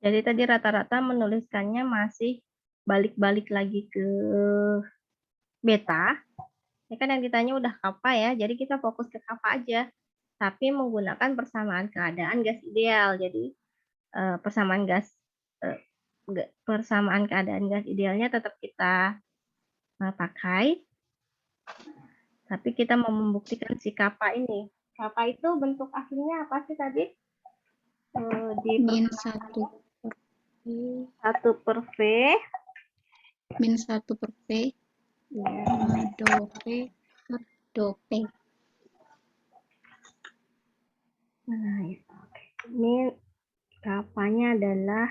Jadi tadi rata-rata menuliskannya masih balik-balik lagi ke beta. Ya kan yang ditanya udah kappa ya, jadi kita fokus ke kappa aja. Tapi menggunakan persamaan keadaan gas ideal. Jadi persamaan gas persamaan keadaan gas idealnya tetap kita pakai, tapi kita mau membuktikan si kappa ini. Kappa itu bentuk aslinya apa sih tadi? Di Min 1 per V. 1 per V. Min 1 per V. Ya. Do V per do P. Nah, ini kapanya adalah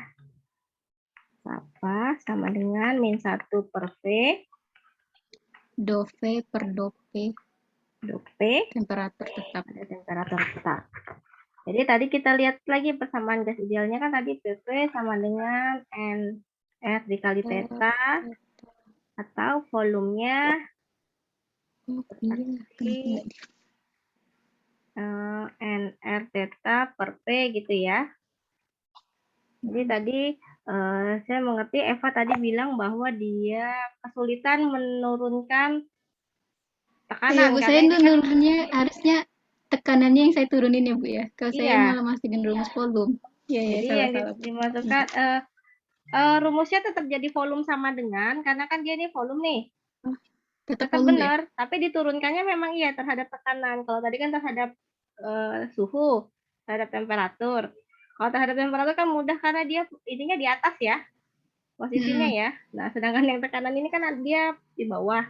kappa sama dengan min 1 per V. Do V per do P. Do P. Temperatur tetap. Ada temperatur tetap. Jadi tadi kita lihat lagi persamaan gas idealnya kan tadi PP sama dengan NR dikali theta atau volumenya NR theta per P gitu ya. Jadi tadi saya mengerti Eva tadi bilang bahwa dia kesulitan menurunkan tekanan. Iya Bu, Karena saya ini kan, nurunnya harusnya tekanannya yang saya turunin ya Bu ya. Kalau saya iya. malah masukin rumus volume. Iya ya, Jadi yang salah-salah Bu. dimasukkan rumusnya tetap jadi volume sama dengan, karena kan dia ini volume nih. Oh, tetap Tetap volume ya? benar, tapi diturunkannya memang iya terhadap tekanan. Kalau tadi kan terhadap suhu, terhadap temperatur. Kalau terhadap temperatur kan mudah karena dia ininya di atas ya, posisinya ya. Nah, sedangkan yang tekanan ini kan dia di bawah.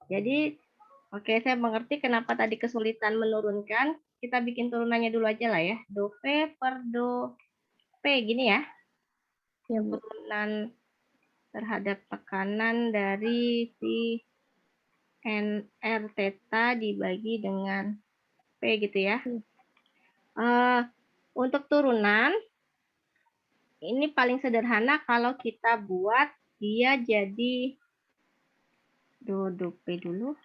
Jadi, oke, saya mengerti kenapa tadi kesulitan menurunkan. Kita bikin turunannya dulu aja lah ya. Do P per do P, gini ya. Ya Bu. Turunan terhadap tekanan dari si NR theta dibagi dengan P gitu ya. Untuk turunan, ini paling sederhana kalau kita buat dia jadi do P dulu.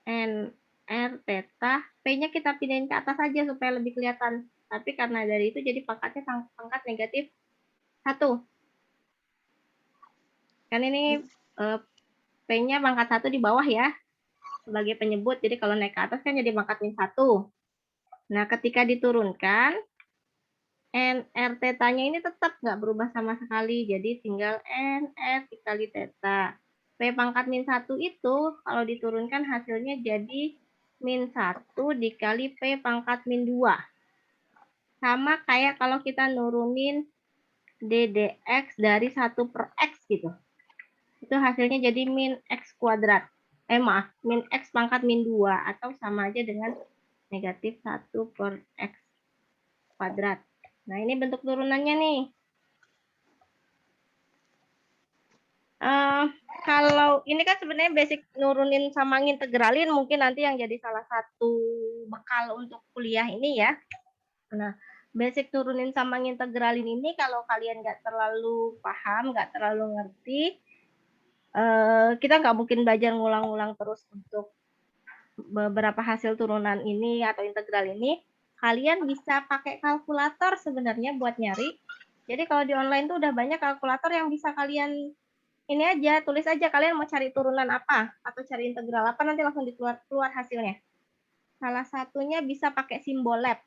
NR theta, P-nya kita pindahin ke atas aja supaya lebih kelihatan. Tapi karena dari itu jadi pangkatnya pangkat negatif 1. Kan ini P-nya pangkat 1 di bawah ya, sebagai penyebut. Jadi kalau naik ke atas kan jadi pangkat min 1. Nah, ketika diturunkan, NR theta-nya ini tetap nggak berubah sama sekali. Jadi tinggal NR dikali theta. P pangkat min 1 itu kalau diturunkan hasilnya jadi min 1 dikali P pangkat min 2. Sama kayak kalau kita nurunin DDX dari 1 per X gitu. Itu hasilnya jadi min X kuadrat. Min X pangkat min 2. Atau sama aja dengan negatif 1 per X kuadrat. Nah, ini bentuk turunannya nih. Kalau ini kan sebenarnya basic nurunin sama ngintegralin mungkin nanti yang jadi salah satu bekal untuk kuliah ini ya. Nah, basic turunin sama ngintegralin ini kalau kalian nggak terlalu paham, nggak terlalu ngerti, kita nggak mungkin belajar ngulang-ngulang terus untuk beberapa hasil turunan ini atau integral ini. Kalian bisa pakai kalkulator sebenarnya buat nyari. Jadi kalau di online tuh udah banyak kalkulator yang bisa kalian ini aja, tulis aja kalian mau cari turunan apa atau cari integral apa, nanti langsung keluar hasilnya. Salah satunya bisa pakai simbol lab.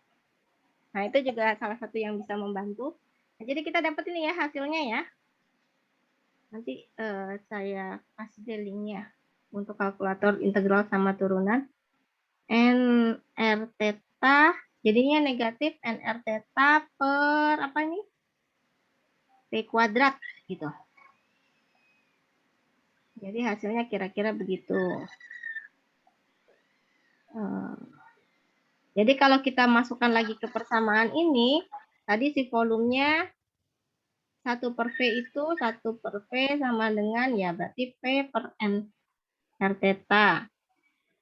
Nah, itu juga salah satu yang bisa membantu. Nah, jadi kita dapat ini ya hasilnya ya. Nanti saya kasih linknya untuk kalkulator integral sama turunan. NR theta jadinya negatif NR theta per apa nih? P kuadrat gitu. Jadi hasilnya kira-kira begitu. Jadi kalau kita masukkan lagi ke persamaan ini, tadi si volumenya 1 per V itu 1 per V sama dengan ya berarti P per N R theta.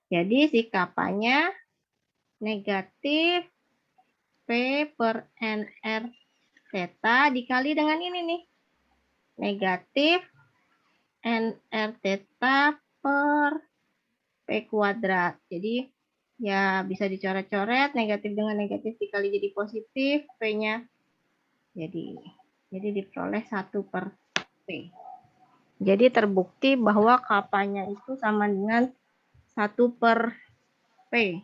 Jadi si kapanya negatif P per NR theta dikali dengan ini nih. Negatif NR theta per P kuadrat. Jadi ya bisa dicoret-coret, negatif dengan negatif dikali jadi positif, P-nya Jadi diperoleh 1/P. Jadi terbukti bahwa kapanya itu sama dengan 1/P.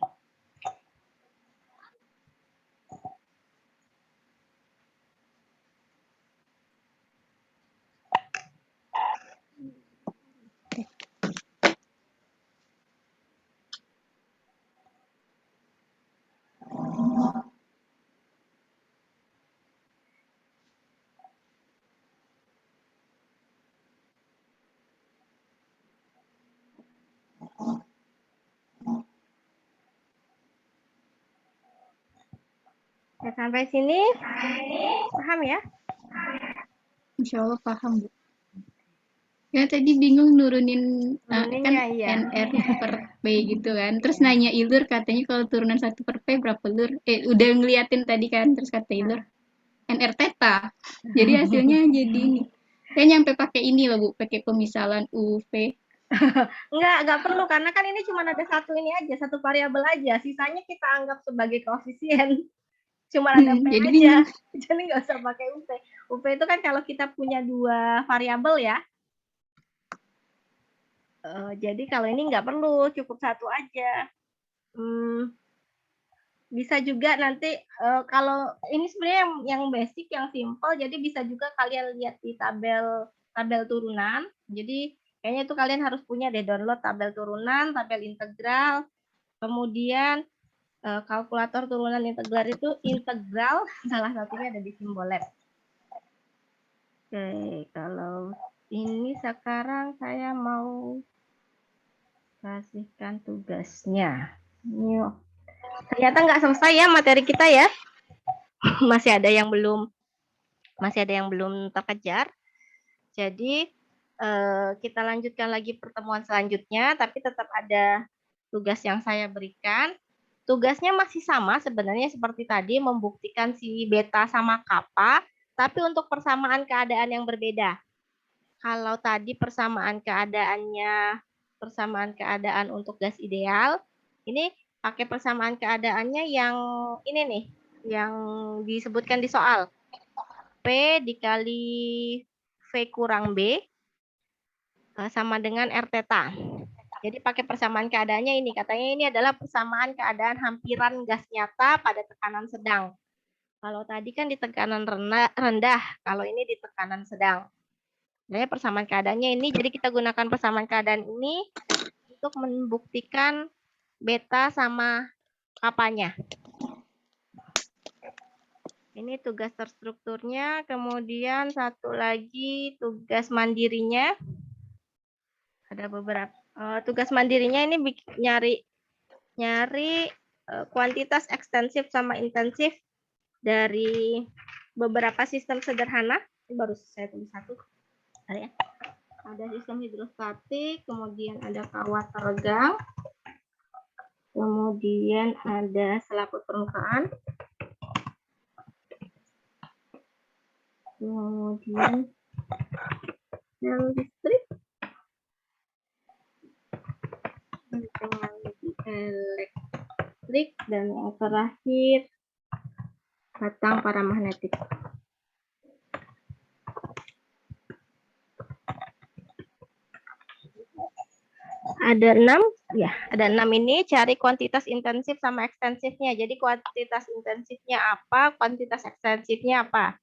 Ya, sampai sini paham ya? Insya Allah paham, Bu. Ya tadi bingung nurunin kan Nuruninnya, iya. NR per P gitu kan. Terus nanya Ilur katanya kalau turunan 1 per P berapa Lur? Udah ngeliatin tadi kan, terus kata Ilur NR theta. Jadi hasilnya jadi ini. Saya nyampe pakai ini loh Bu, pakai pemisalan UV. Enggak perlu karena kan ini cuma ada satu ini aja, satu variabel aja. Sisanya kita anggap sebagai koefisien. Cuma ada P Jadi aja. bingung. Jadi nggak usah pakai UP. UP itu kan kalau kita punya 2 variabel ya. Jadi kalau ini nggak perlu, cukup satu aja. Bisa juga nanti kalau ini sebenarnya yang basic, yang simple, jadi bisa juga kalian lihat di tabel turunan. Jadi kayaknya itu kalian harus punya deh, download tabel turunan, tabel integral, kemudian kalkulator turunan integral itu integral salah satunya ada di simbol lab. Oke, kalau ini sekarang saya mau kasihkan tugasnya. Yuk. Ternyata nggak selesai ya materi kita ya. Masih ada yang belum terkejar. Jadi kita lanjutkan lagi pertemuan selanjutnya, tapi tetap ada tugas yang saya berikan. Tugasnya masih sama sebenarnya seperti tadi, membuktikan si beta sama kappa, tapi untuk persamaan keadaan yang berbeda. Kalau tadi persamaan keadaan untuk gas ideal, ini pakai persamaan keadaannya yang ini nih, yang disebutkan di soal. P dikali V kurang B sama dengan R theta. Jadi pakai persamaan keadaannya ini, katanya ini adalah persamaan keadaan hampiran gas nyata pada tekanan sedang. Kalau tadi kan di tekanan rendah, kalau ini di tekanan sedang. Jadi persamaan keadaannya ini, jadi kita gunakan persamaan keadaan ini untuk membuktikan beta sama kapanya. Ini tugas terstrukturnya, kemudian satu lagi tugas mandirinya. Ada beberapa tugas mandirinya ini nyari kuantitas ekstensif sama intensif dari beberapa sistem sederhana. Ini baru saya tulis satu. Ada sistem hidrostatik, kemudian ada kawat teregang, kemudian ada selaput permukaan, kemudian sel listrik, teknologi elektrik, dan yang terakhir batang paramagnetik. Ada 6 ya, ada 6 ini cari kuantitas intensif sama ekstensifnya. Jadi kuantitas intensifnya apa, kuantitas ekstensifnya apa.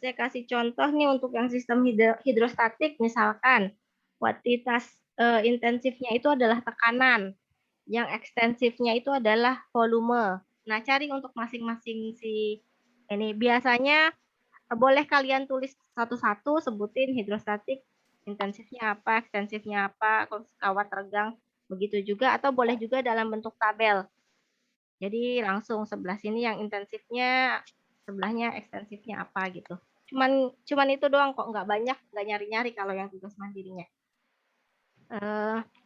Saya kasih contoh nih untuk yang sistem hidrostatik, misalkan kuantitas intensifnya itu adalah tekanan, yang ekstensifnya itu adalah volume. Nah, cari untuk masing-masing si ini. Biasanya boleh kalian tulis satu-satu, sebutin hidrostatik intensifnya apa, ekstensifnya apa, kawat teregang begitu juga, atau boleh juga dalam bentuk tabel. Jadi langsung sebelah sini yang intensifnya, sebelahnya ekstensifnya apa gitu. Cuman itu doang kok, nggak banyak, nggak nyari-nyari kalau yang tugas mandirinya.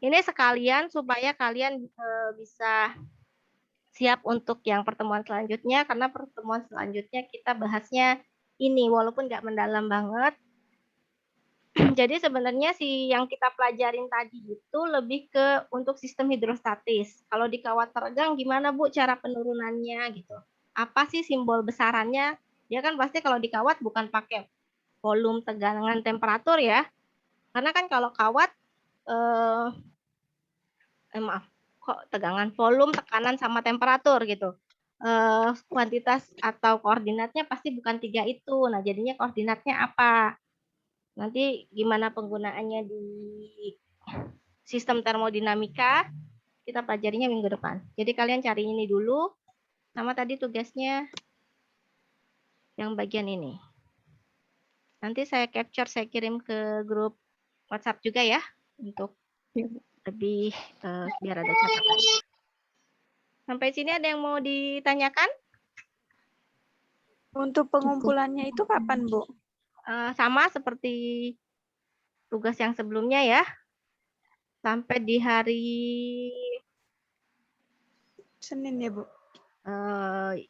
Ini sekalian supaya kalian bisa siap untuk yang pertemuan selanjutnya, karena pertemuan selanjutnya kita bahasnya ini, walaupun nggak mendalam banget. Jadi sebenarnya yang kita pelajarin tadi itu lebih ke untuk sistem hidrostatis. Kalau di kawat teregang gimana Bu cara penurunannya gitu? Apa sih simbol besarannya? Dia kan pasti kalau di kawat bukan pakai volume, tegangan, temperatur ya. Karena kan kalau kawat maaf, kok tegangan, volume, tekanan sama temperatur gitu. Kuantitas atau koordinatnya pasti bukan 3 itu. Nah, jadinya koordinatnya apa? Nanti gimana penggunaannya di sistem termodinamika, kita pelajarinya minggu depan. Jadi kalian cari ini dulu, sama tadi tugasnya yang bagian ini. Nanti saya capture, saya kirim ke grup WhatsApp juga ya, untuk Ya, Bu. lebih biar ada catatan. Sampai sini ada yang mau ditanyakan? Untuk pengumpulannya itu kapan, Bu? Sama seperti tugas yang sebelumnya ya. Sampai di hari Senin ya, Bu?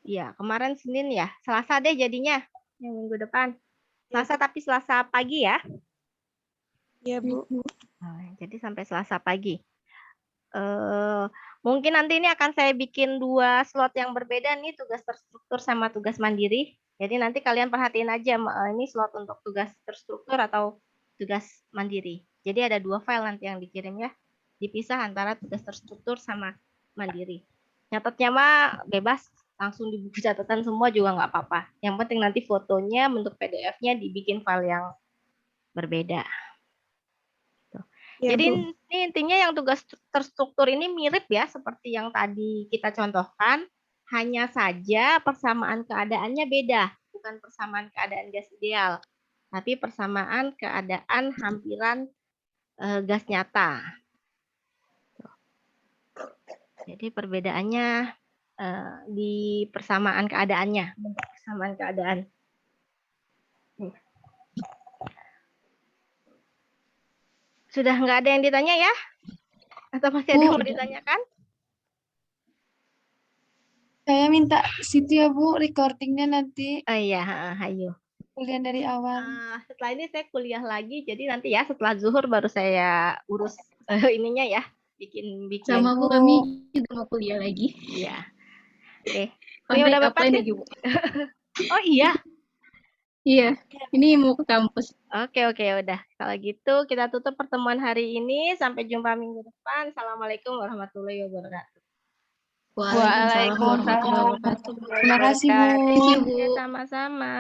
ya kemarin Senin ya. Selasa deh jadinya. Yang minggu depan. Selasa tapi Selasa pagi ya. Iya, Bu. Jadi sampai Selasa pagi. Mungkin nanti ini akan saya bikin 2 slot yang berbeda nih, tugas terstruktur sama tugas mandiri. Jadi nanti kalian perhatiin aja ini slot untuk tugas terstruktur atau tugas mandiri. Jadi ada 2 file nanti yang dikirim ya. Dipisah antara tugas terstruktur sama mandiri. Nyatetnya mah bebas, langsung di buku catatan semua juga nggak apa-apa. Yang penting nanti fotonya bentuk PDF-nya dibikin file yang berbeda. Ya, Jadi Bu. ini intinya yang tugas terstruktur ini mirip ya seperti yang tadi kita contohkan, hanya saja persamaan keadaannya beda, bukan persamaan keadaan gas ideal, tapi persamaan keadaan hampiran gas nyata. Jadi perbedaannya di persamaan keadaannya, persamaan keadaan. Sudah nggak ada yang ditanya ya? Atau masih ada yang mau ditanyakan? Saya minta situ ya Bu, recordingnya nanti Oh iya, ayo. kuliah dari awal. Setelah ini saya kuliah lagi, jadi nanti ya setelah zuhur baru saya urus ininya ya, bikin Sama Bu, kami juga mau kuliah lagi. Iya. Oke. Kontrak Udah apply Bapak lagi, Bu. Oh iya. Iya, ini mau ke kampus. Oke, udah. Kalau gitu kita tutup pertemuan hari ini. Sampai jumpa minggu depan. Assalamualaikum warahmatullahi wabarakatuh. Waalaikumsalam warahmatullahi wabarakatuh. Terima kasih Bu. Thank you, Bu. Sama-sama.